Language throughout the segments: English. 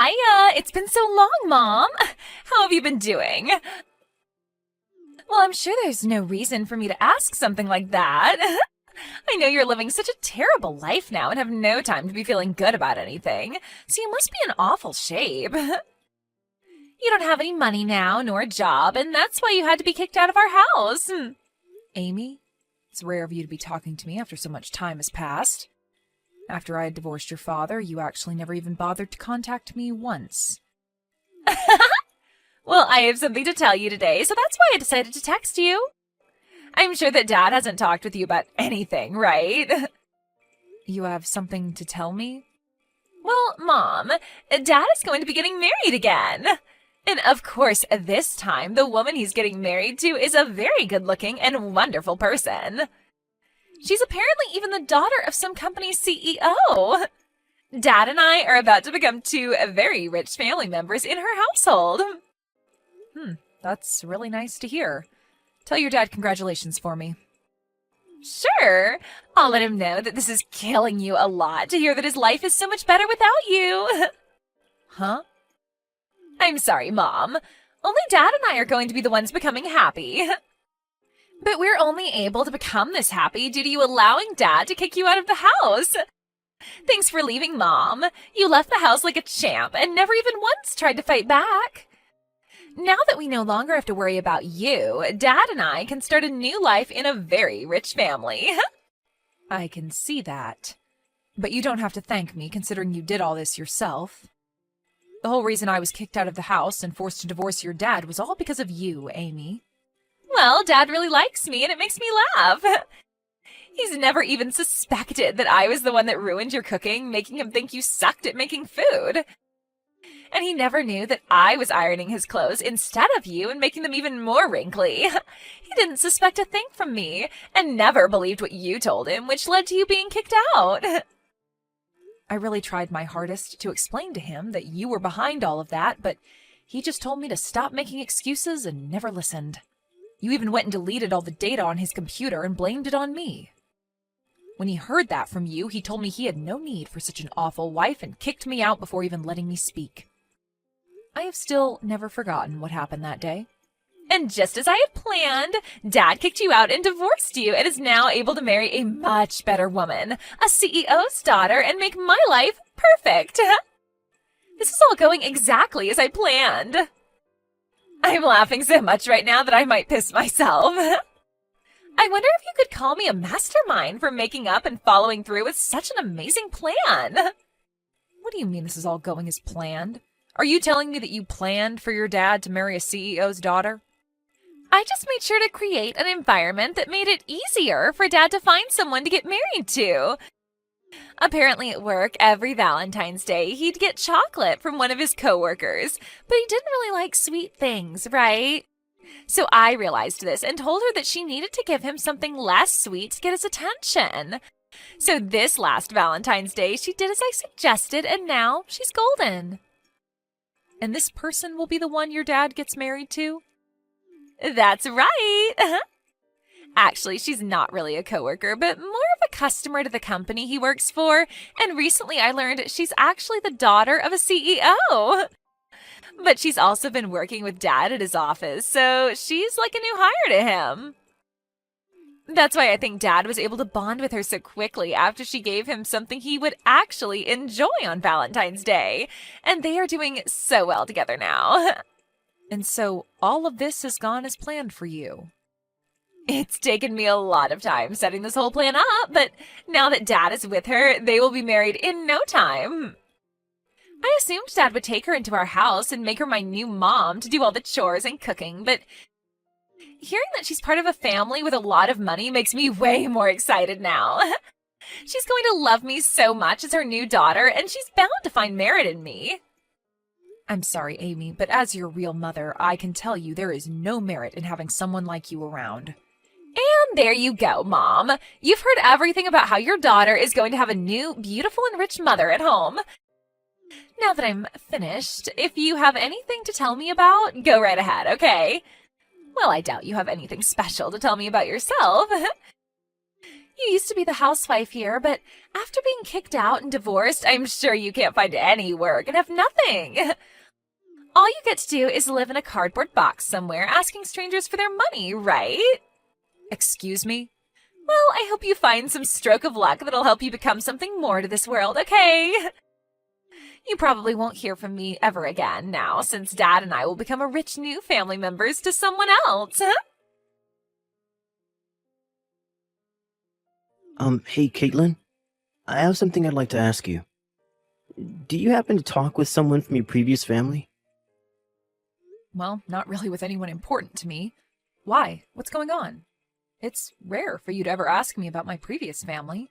Hiya! It's been so long, Mom! How have you been doing? Well, I'm sure there's no reason for me to ask something like that. I know you're living such a terrible life now and have no time to be feeling good about anything, so you must be in awful shape. You don't have any money now, nor a job, and that's why you had to be kicked out of our house. Amy, it's rare of you to be talking to me after so much time has passed. After I had divorced your father, you actually never even bothered to contact me once. Well, I have something to tell you today, so that's why I decided to text you. I'm sure that Dad hasn't talked with you about anything, right? You have something to tell me? Well, Mom, Dad is going to be getting married again. And of course, this time, the woman he's getting married to is a very good-looking and wonderful person. She's apparently even the daughter of some company's CEO. Dad and I are about to become two very rich family members in her household. That's really nice to hear. Tell your dad congratulations for me. Sure. I'll let him know that this is killing you a lot to hear that his life is so much better without you. Huh? I'm sorry, Mom. Only Dad and I are going to be the ones becoming happy. But we're only able to become this happy due to you allowing Dad to kick you out of the house. Thanks for leaving, Mom. You left the house like a champ and never even once tried to fight back. Now that we no longer have to worry about you, Dad and I can start a new life in a very rich family. I can see that. But you don't have to thank me, considering you did all this yourself. The whole reason I was kicked out of the house and forced to divorce your dad was all because of you, Amy. Well, Dad really likes me, and it makes me laugh. He's never even suspected that I was the one that ruined your cooking, making him think you sucked at making food. And he never knew that I was ironing his clothes instead of you and making them even more wrinkly. He didn't suspect a thing from me, and never believed what you told him, which led to you being kicked out. I really tried my hardest to explain to him that you were behind all of that, but he just told me to stop making excuses and never listened. You even went and deleted all the data on his computer and blamed it on me. When he heard that from you, he told me he had no need for such an awful wife and kicked me out before even letting me speak. I have still never forgotten what happened that day. And just as I had planned, Dad kicked you out and divorced you and is now able to marry a much better woman, a CEO's daughter, and make my life perfect. This is all going exactly as I planned. I'm laughing so much right now that I might piss myself. I wonder if you could call me a mastermind for making up and following through with such an amazing plan. What do you mean this is all going as planned? Are you telling me that you planned for your dad to marry a CEO's daughter? I just made sure to create an environment that made it easier for Dad to find someone to get married to. Apparently at work, every Valentine's Day, he'd get chocolate from one of his coworkers, but he didn't really like sweet things, right? So I realized this and told her that she needed to give him something less sweet to get his attention. So this last Valentine's Day, she did as I suggested, and now she's golden. And this person will be the one your dad gets married to? That's right. Actually, she's not really a coworker, but more of a customer to the company he works for. And recently I learned she's actually the daughter of a CEO. But she's also been working with Dad at his office, so she's like a new hire to him. That's why I think Dad was able to bond with her so quickly after she gave him something he would actually enjoy on Valentine's Day. And they are doing so well together now. And so all of this has gone as planned for you. It's taken me a lot of time setting this whole plan up, but now that Dad is with her, they will be married in no time. I assumed Dad would take her into our house and make her my new mom to do all the chores and cooking, but hearing that she's part of a family with a lot of money makes me way more excited now. She's going to love me so much as her new daughter, and she's bound to find merit in me. I'm sorry, Amy, but as your real mother, I can tell you there is no merit in having someone like you around. And there you go, Mom. You've heard everything about how your daughter is going to have a new, beautiful, and rich mother at home. Now that I'm finished, if you have anything to tell me about, go right ahead, okay? Well, I doubt you have anything special to tell me about yourself. You used to be the housewife here, but after being kicked out and divorced, I'm sure you can't find any work and have nothing. All you get to do is live in a cardboard box somewhere asking strangers for their money, right? Excuse me? Well, I hope you find some stroke of luck that'll help you become something more to this world, okay? You probably won't hear from me ever again now, since Dad and I will become a rich new family members to someone else. Hey, Caitlin. I have something I'd like to ask you. Do you happen to talk with someone from your previous family? Well, not really with anyone important to me. Why? What's going on? It's rare for you to ever ask me about my previous family.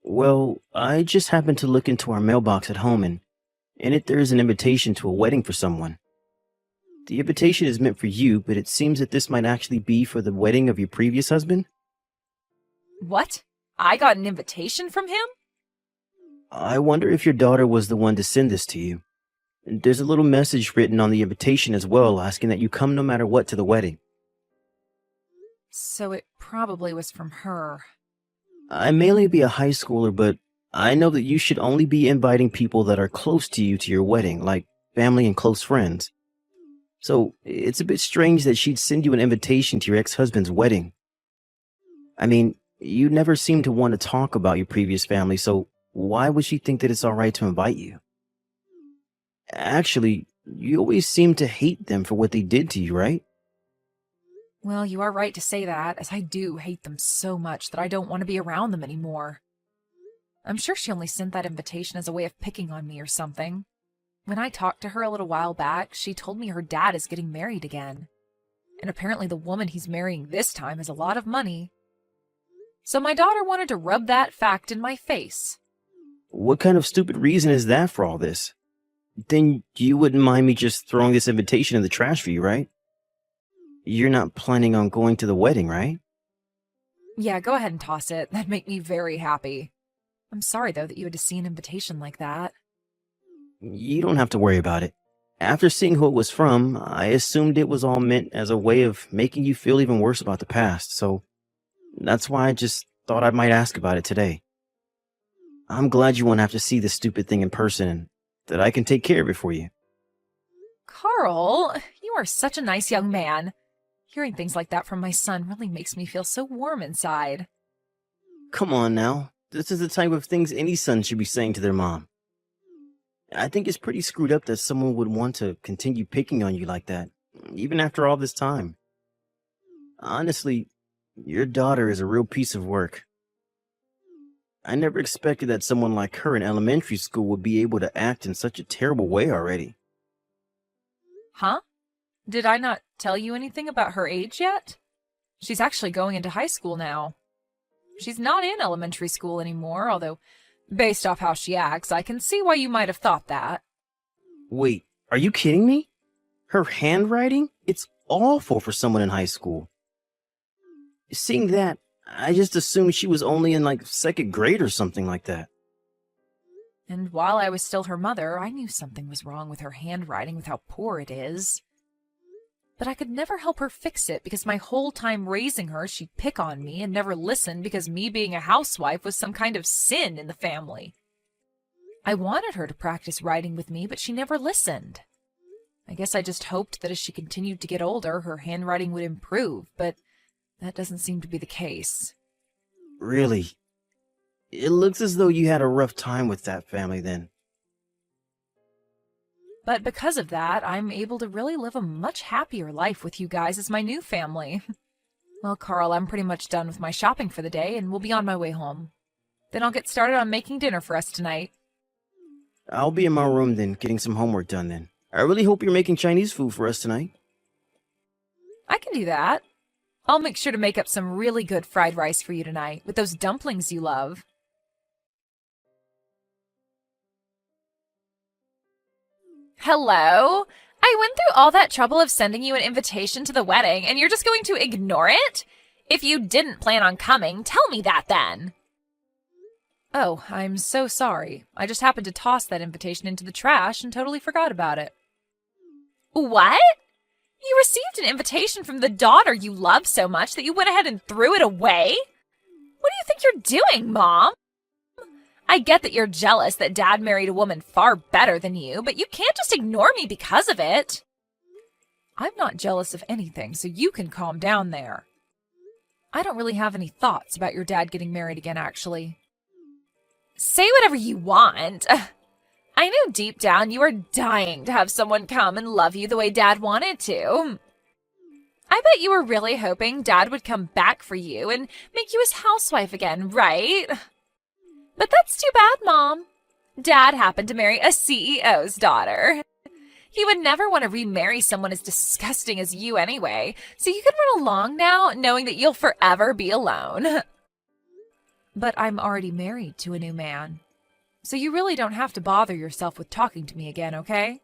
Well, I just happened to look into our mailbox at home, and in it there is an invitation to a wedding for someone. The invitation is meant for you, but it seems that this might actually be for the wedding of your previous husband. What? I got an invitation from him? I wonder if your daughter was the one to send this to you. There's a little message written on the invitation as well, asking that you come no matter what to the wedding. So it probably was from her. I may only be a high schooler, but I know that you should only be inviting people that are close to you to your wedding, like family and close friends. So it's a bit strange that she'd send you an invitation to your ex-husband's wedding. I mean, you never seem to want to talk about your previous family, so why would she think that it's all right to invite you? Actually, you always seem to hate them for what they did to you, right? Well, you are right to say that, as I do hate them so much that I don't want to be around them anymore. I'm sure she only sent that invitation as a way of picking on me or something. When I talked to her a little while back, she told me her dad is getting married again. And apparently the woman he's marrying this time has a lot of money. So my daughter wanted to rub that fact in my face. What kind of stupid reason is that for all this? Then you wouldn't mind me just throwing this invitation in the trash for you, right? You're not planning on going to the wedding, right? Yeah, go ahead and toss it. That'd make me very happy. I'm sorry, though, that you had to see an invitation like that. You don't have to worry about it. After seeing who it was from, I assumed it was all meant as a way of making you feel even worse about the past, so that's why I just thought I might ask about it today. I'm glad you won't have to see this stupid thing in person, and that I can take care of it for you. Carl, you are such a nice young man. Hearing things like that from my son really makes me feel so warm inside. Come on now. This is the type of things any son should be saying to their mom. I think it's pretty screwed up that someone would want to continue picking on you like that, even after all this time. Honestly, your daughter is a real piece of work. I never expected that someone like her in elementary school would be able to act in such a terrible way already. Huh? Did I not tell you anything about her age yet? She's actually going into high school now. She's not in elementary school anymore, although, based off how she acts, I can see why you might have thought that. Wait, are you kidding me? Her handwriting? It's awful for someone in high school. Seeing that, I just assumed she was only in like second grade or something like that. And while I was still her mother, I knew something was wrong with her handwriting with how poor it is. But I could never help her fix it because my whole time raising her, she'd pick on me and never listen because me being a housewife was some kind of sin in the family. I wanted her to practice writing with me, but she never listened. I guess I just hoped that as she continued to get older, her handwriting would improve, but that doesn't seem to be the case. Really? It looks as though you had a rough time with that family then. But because of that, I'm able to really live a much happier life with you guys as my new family. Well, Carl, I'm pretty much done with my shopping for the day and will be on my way home. Then I'll get started on making dinner for us tonight. I'll be in my room then, getting some homework done then. I really hope you're making Chinese food for us tonight. I can do that. I'll make sure to make up some really good fried rice for you tonight with those dumplings you love. Hello? I went through all that trouble of sending you an invitation to the wedding, and you're just going to ignore it? If you didn't plan on coming, tell me that then. Oh, I'm so sorry. I just happened to toss that invitation into the trash and totally forgot about it. What? You received an invitation from the daughter you love so much that you went ahead and threw it away? What do you think you're doing, Mom? I get that you're jealous that Dad married a woman far better than you, but you can't just ignore me because of it. I'm not jealous of anything, so you can calm down there. I don't really have any thoughts about your dad getting married again, actually. Say whatever you want. I know deep down you are dying to have someone come and love you the way Dad wanted to. I bet you were really hoping Dad would come back for you and make you his housewife again, right? But that's too bad, Mom. Dad happened to marry a CEO's daughter. He would never want to remarry someone as disgusting as you anyway, so you can run along now knowing that you'll forever be alone. But I'm already married to a new man, so you really don't have to bother yourself with talking to me again, okay?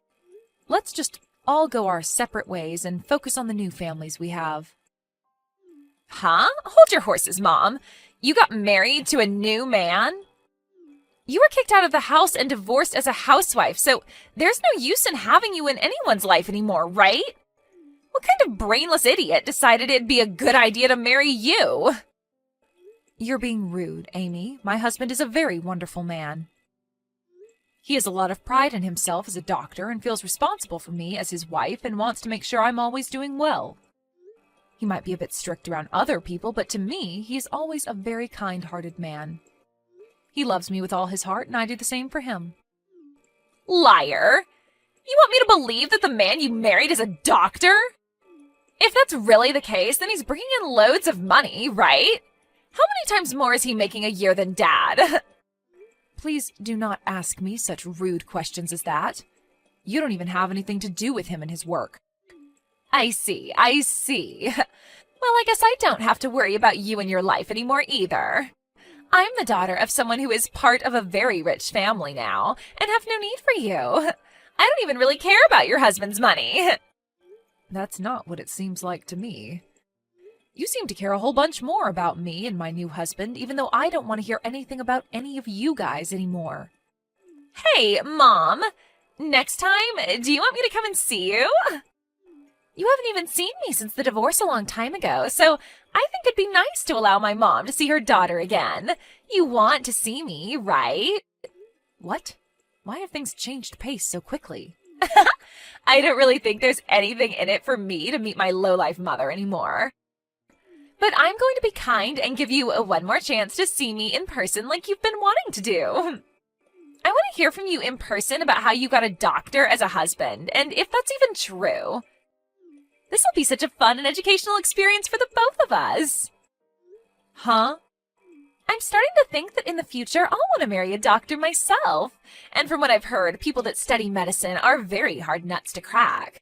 Let's just all go our separate ways and focus on the new families we have. Huh? Hold your horses, Mom. You got married to a new man? You were kicked out of the house and divorced as a housewife, so there's no use in having you in anyone's life anymore, right? What kind of brainless idiot decided it'd be a good idea to marry you? You're being rude, Amy. My husband is a very wonderful man. He has a lot of pride in himself as a doctor and feels responsible for me as his wife and wants to make sure I'm always doing well. He might be a bit strict around other people, but to me, he is always a very kind-hearted man. He loves me with all his heart, and I do the same for him. Liar! You want me to believe that the man you married is a doctor? If that's really the case, then he's bringing in loads of money, right? How many times more is he making a year than Dad? Please do not ask me such rude questions as that. You don't even have anything to do with him and his work. I see. Well, I guess I don't have to worry about you and your life anymore either. I'm the daughter of someone who is part of a very rich family now and have no need for you. I don't even really care about your husband's money. That's not what it seems like to me. You seem to care a whole bunch more about me and my new husband, even though I don't want to hear anything about any of you guys anymore. Hey, Mom, next time, do you want me to come and see you? You haven't even seen me since the divorce a long time ago, so I think it'd be nice to allow my mom to see her daughter again. You want to see me, right? What? Why have things changed pace so quickly? I don't really think there's anything in it for me to meet my lowlife mother anymore. But I'm going to be kind and give you one more chance to see me in person like you've been wanting to do. I want to hear from you in person about how you got a doctor as a husband, and if that's even true. This will be such a fun and educational experience for the both of us. Huh? I'm starting to think that in the future I'll want to marry a doctor myself. And from what I've heard, people that study medicine are very hard nuts to crack.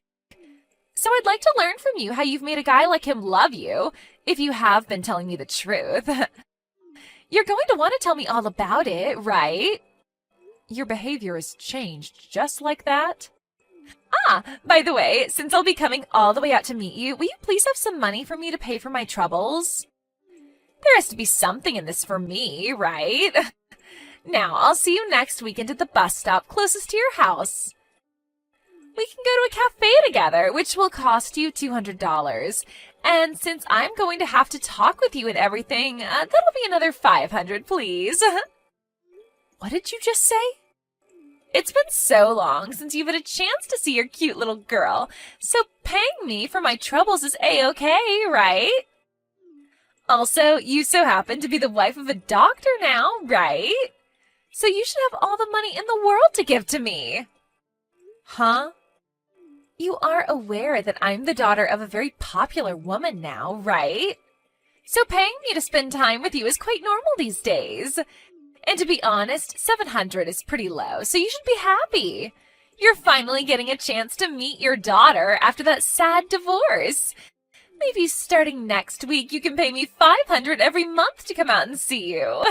So I'd like to learn from you how you've made a guy like him love you, if you have been telling me the truth. You're going to want to tell me all about it, right? Your behavior has changed just like that? By the way, since I'll be coming all the way out to meet you, will you please have some money for me to pay for my troubles? There has to be something in this for me, right? Now, I'll see you next weekend at the bus stop closest to your house. We can go to a cafe together, which will cost you $200. And since I'm going to have to talk with you and everything, that'll be another $500, please. What did you just say? It's been so long since you've had a chance to see your cute little girl, so paying me for my troubles is A-okay, right? Also, you so happen to be the wife of a doctor now, right? So you should have all the money in the world to give to me. Huh? You are aware that I'm the daughter of a very popular woman now, right? So paying me to spend time with you is quite normal these days. And to be honest, $700 is pretty low, so you should be happy. You're finally getting a chance to meet your daughter after that sad divorce. Maybe starting next week you can pay me $500 every month to come out and see you.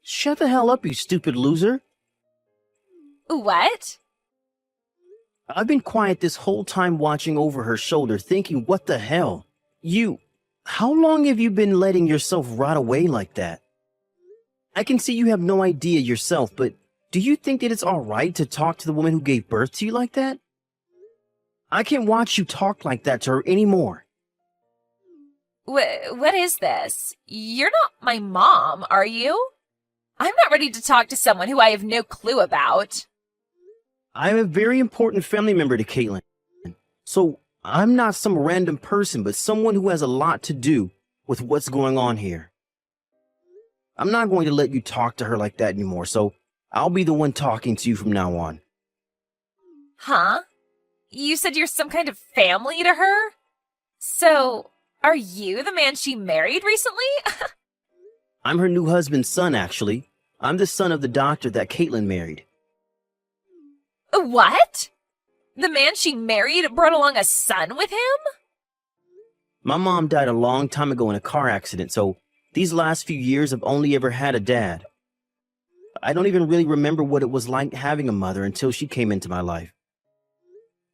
Shut the hell up, you stupid loser. What? I've been quiet this whole time watching over her shoulder thinking, what the hell? How long have you been letting yourself rot away like that? I can see you have no idea yourself, but do you think that it's alright to talk to the woman who gave birth to you like that? I can't watch you talk like that to her anymore. What is this? You're not my mom, are you? I'm not ready to talk to someone who I have no clue about. I'm a very important family member to Caitlin. So I'm not some random person, but someone who has a lot to do with what's going on here. I'm not going to let you talk to her like that anymore, so I'll be the one talking to you from now on. Huh? You said you're some kind of family to her? So, are you the man she married recently? I'm her new husband's son, actually. I'm the son of the doctor that Caitlin married. What? The man she married brought along a son with him? My mom died a long time ago in a car accident, so these last few years I've only ever had a dad. I don't even really remember what it was like having a mother until she came into my life.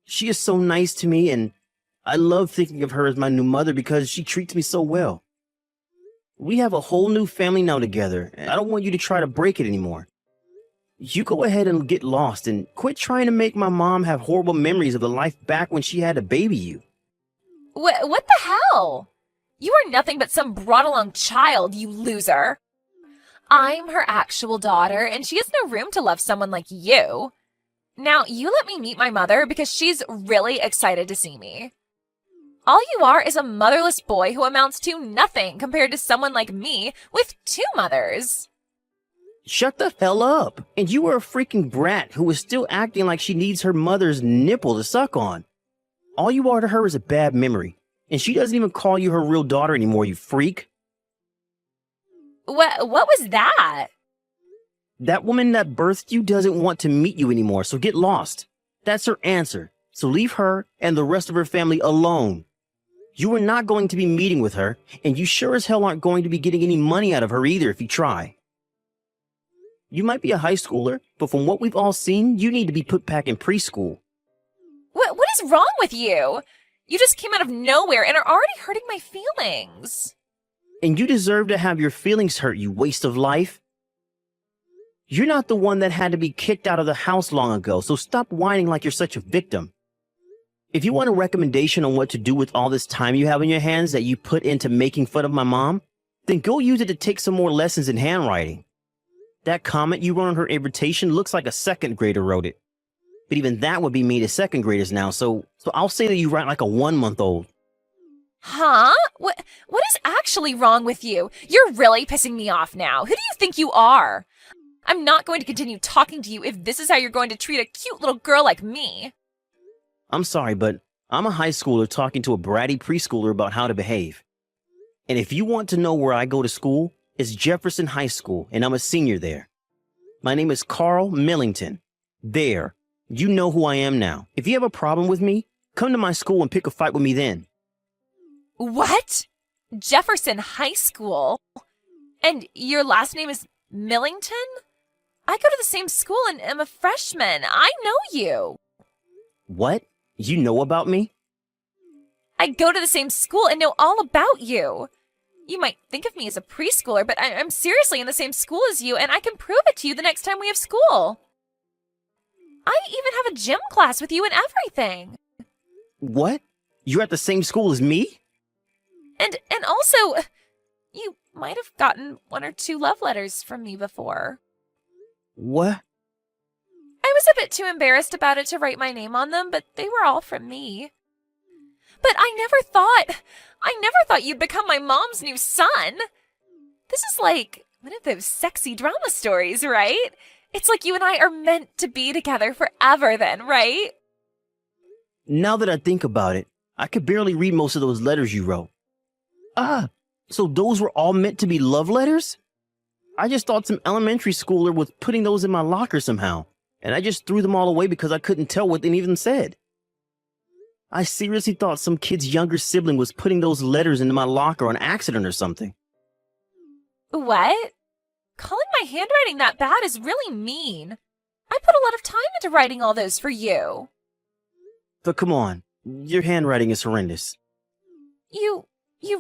She is so nice to me, and I love thinking of her as my new mother because she treats me so well. We have a whole new family now together, and I don't want you to try to break it anymore. You go ahead and get lost and quit trying to make my mom have horrible memories of the life back when she had to baby you. What the hell? You are nothing but some brought-along child, you loser. I'm her actual daughter, and she has no room to love someone like you. Now, you let me meet my mother because she's really excited to see me. All you are is a motherless boy who amounts to nothing compared to someone like me with 2 mothers. Shut the hell up. And you are a freaking brat who is still acting like she needs her mother's nipple to suck on. All you are to her is a bad memory. And she doesn't even call you her real daughter anymore, you freak. What was that? That woman that birthed you doesn't want to meet you anymore, so get lost. That's her answer. So leave her and the rest of her family alone. You are not going to be meeting with her, and you sure as hell aren't going to be getting any money out of her either if you try. You might be a high schooler, but from what we've all seen, you need to be put back in preschool. What is wrong with you? You just came out of nowhere and are already hurting my feelings. And you deserve to have your feelings hurt, you waste of life. You're not the one that had to be kicked out of the house long ago, so stop whining like you're such a victim. If you want a recommendation on what to do with all this time you have in your hands that you put into making fun of my mom, then go use it to take some more lessons in handwriting. That comment you wrote on her invitation looks like a 2nd grader wrote it. But even that would be mean to 2nd graders now, so I'll say that you write like a 1-month-old. Huh? What is actually wrong with you? You're really pissing me off now. Who do you think you are? I'm not going to continue talking to you if this is how you're going to treat a cute little girl like me. I'm sorry, but I'm a high schooler talking to a bratty preschooler about how to behave. And if you want to know where I go to school, it's Jefferson High School, and I'm a senior there. My name is Carl Millington. There. You know who I am now. If you have a problem with me, come to my school and pick a fight with me then. What? Jefferson High School? And your last name is Millington? I go to the same school and am a freshman. I know you. What? You know about me? I go to the same school and know all about you. You might think of me as a preschooler, but I'm seriously in the same school as you, and I can prove it to you the next time we have school. I even have a gym class with you and everything. What? You're at the same school as me? And also, you might have gotten 1 or 2 love letters from me before. What? I was a bit too embarrassed about it to write my name on them, but they were all from me. But I never thought you'd become my mom's new son. This is like one of those sexy drama stories, right? It's like you and I are meant to be together forever then, right? Now that I think about it, I could barely read most of those letters you wrote. So those were all meant to be love letters? I just thought some elementary schooler was putting those in my locker somehow, and I just threw them all away because I couldn't tell what they even said. I seriously thought some kid's younger sibling was putting those letters into my locker on accident or something. What? Calling my handwriting that bad is really mean. I put a lot of time into writing all those for you. But come on, your handwriting is horrendous. You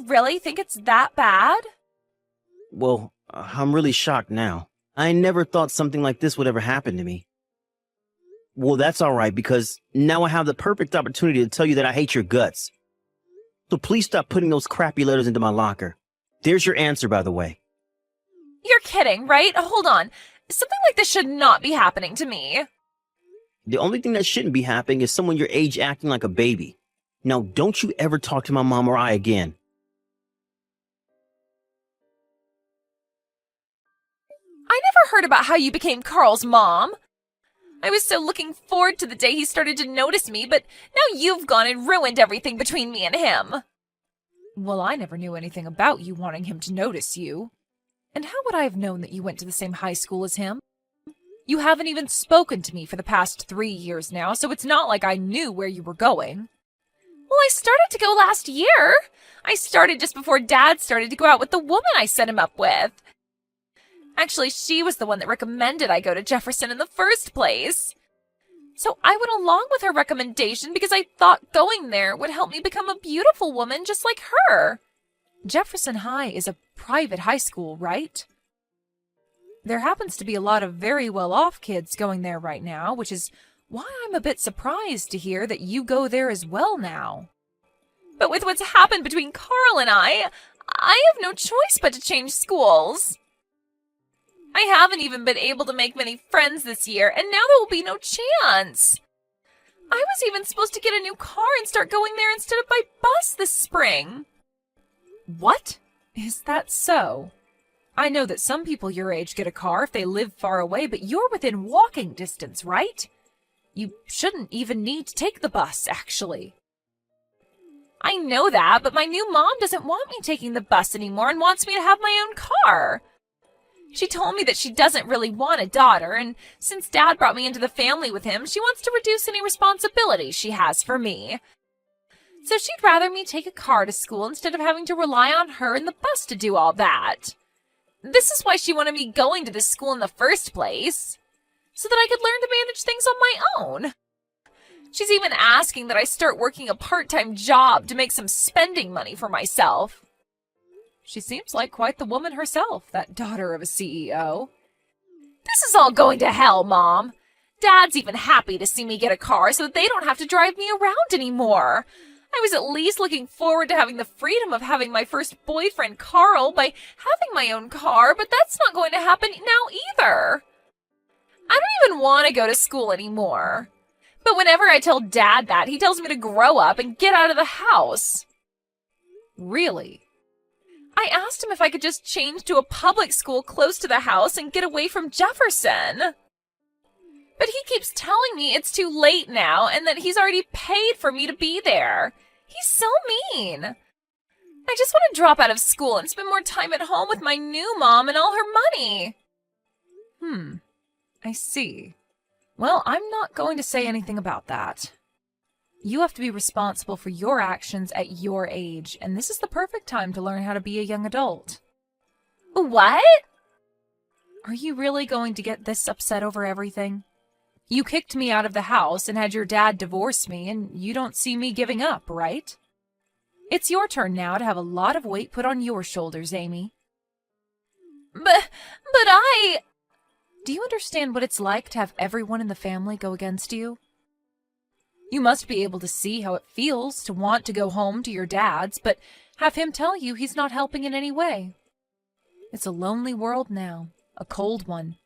really think it's that bad? Well, I'm really shocked now. I never thought something like this would ever happen to me. Well, that's alright, because now I have the perfect opportunity to tell you that I hate your guts. So please stop putting those crappy letters into my locker. There's your answer, by the way. You're kidding, right? Hold on. Something like this should not be happening to me. The only thing that shouldn't be happening is someone your age acting like a baby. Now, don't you ever talk to my mom or I again. I never heard about how you became Carl's mom. I was so looking forward to the day he started to notice me, but now you've gone and ruined everything between me and him. Well, I never knew anything about you wanting him to notice you. And how would I have known that you went to the same high school as him? You haven't even spoken to me for the past 3 years now, so it's not like I knew where you were going. Well, I started to go last year. I started just before Dad started to go out with the woman I set him up with. Actually, she was the one that recommended I go to Jefferson in the first place. So I went along with her recommendation because I thought going there would help me become a beautiful woman just like her. Jefferson High is a private high school, right? There happens to be a lot of very well-off kids going there right now, which is why I'm a bit surprised to hear that you go there as well now. But with what's happened between Carl and I have no choice but to change schools. I haven't even been able to make many friends this year, and now there will be no chance. I was even supposed to get a new car and start going there instead of by bus this spring. What? Is that so? I know that some people your age get a car if they live far away, but you're within walking distance, right? You shouldn't even need to take the bus, actually. I know that, but my new mom doesn't want me taking the bus anymore and wants me to have my own car. She told me that she doesn't really want a daughter, and since Dad brought me into the family with him, she wants to reduce any responsibility she has for me. So she'd rather me take a car to school instead of having to rely on her and the bus to do all that. This is why she wanted me going to this school in the first place, so that I could learn to manage things on my own. She's even asking that I start working a part-time job to make some spending money for myself. She seems like quite the woman herself, that daughter of a CEO. This is all going to hell, Mom. Dad's even happy to see me get a car so that they don't have to drive me around anymore. I was at least looking forward to having the freedom of having my first boyfriend, Carl, by having my own car, but that's not going to happen now either. I don't even want to go to school anymore. But whenever I tell Dad that, he tells me to grow up and get out of the house. Really? I asked him if I could just change to a public school close to the house and get away from Jefferson. But he keeps telling me it's too late now and that he's already paid for me to be there. He's so mean. I just want to drop out of school and spend more time at home with my new mom and all her money. I see. Well, I'm not going to say anything about that. You have to be responsible for your actions at your age, and this is the perfect time to learn how to be a young adult. What? Are you really going to get this upset over everything? You kicked me out of the house and had your dad divorce me, and you don't see me giving up, right? It's your turn now to have a lot of weight put on your shoulders, Amy. But I... Do you understand what it's like to have everyone in the family go against you? You must be able to see how it feels to want to go home to your dad's, but have him tell you he's not helping in any way. It's a lonely world now, a cold one.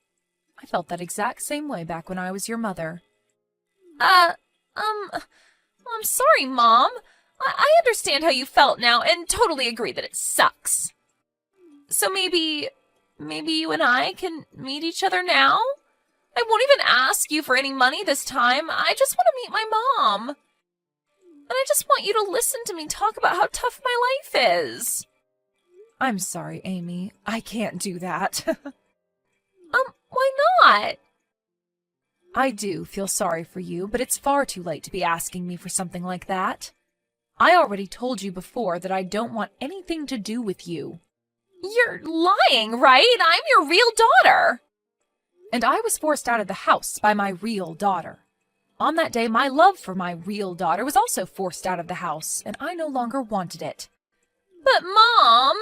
I felt that exact same way back when I was your mother. I'm sorry, Mom. I understand how you felt now and totally agree that it sucks. So maybe you and I can meet each other now? I won't even ask you for any money this time. I just want to meet my mom. And I just want you to listen to me talk about how tough my life is. I'm sorry, Amy. I can't do that. Why not? I do feel sorry for you, but it's far too late to be asking me for something like that. I already told you before that I don't want anything to do with you. You're lying, right? I'm your real daughter. And I was forced out of the house by my real daughter. On that day, my love for my real daughter was also forced out of the house, and I no longer wanted it. But, Mom...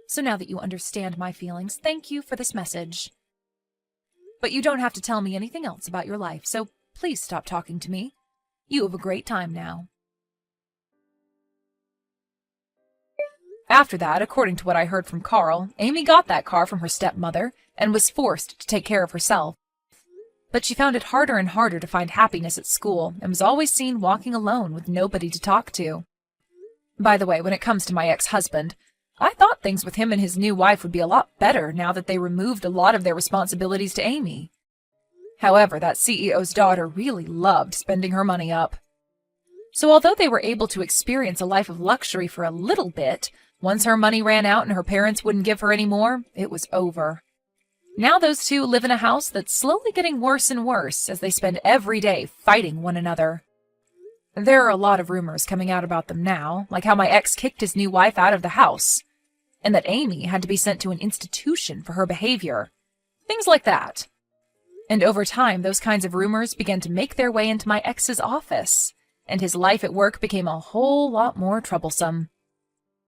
So now that you understand my feelings, thank you for this message. But you don't have to tell me anything else about your life, so please stop talking to me. You have a great time now. After that, according to what I heard from Carl, Amy got that car from her stepmother and was forced to take care of herself. But she found it harder and harder to find happiness at school and was always seen walking alone with nobody to talk to. By the way, when it comes to my ex-husband, I thought things with him and his new wife would be a lot better now that they removed a lot of their responsibilities to Amy. However, that CEO's daughter really loved spending her money up. So although they were able to experience a life of luxury for a little bit, once her money ran out and her parents wouldn't give her any more, it was over. Now those two live in a house that's slowly getting worse and worse as they spend every day fighting one another. There are a lot of rumors coming out about them now, like how my ex kicked his new wife out of the house, and that Amy had to be sent to an institution for her behavior. Things like that. And over time, those kinds of rumors began to make their way into my ex's office, and his life at work became a whole lot more troublesome.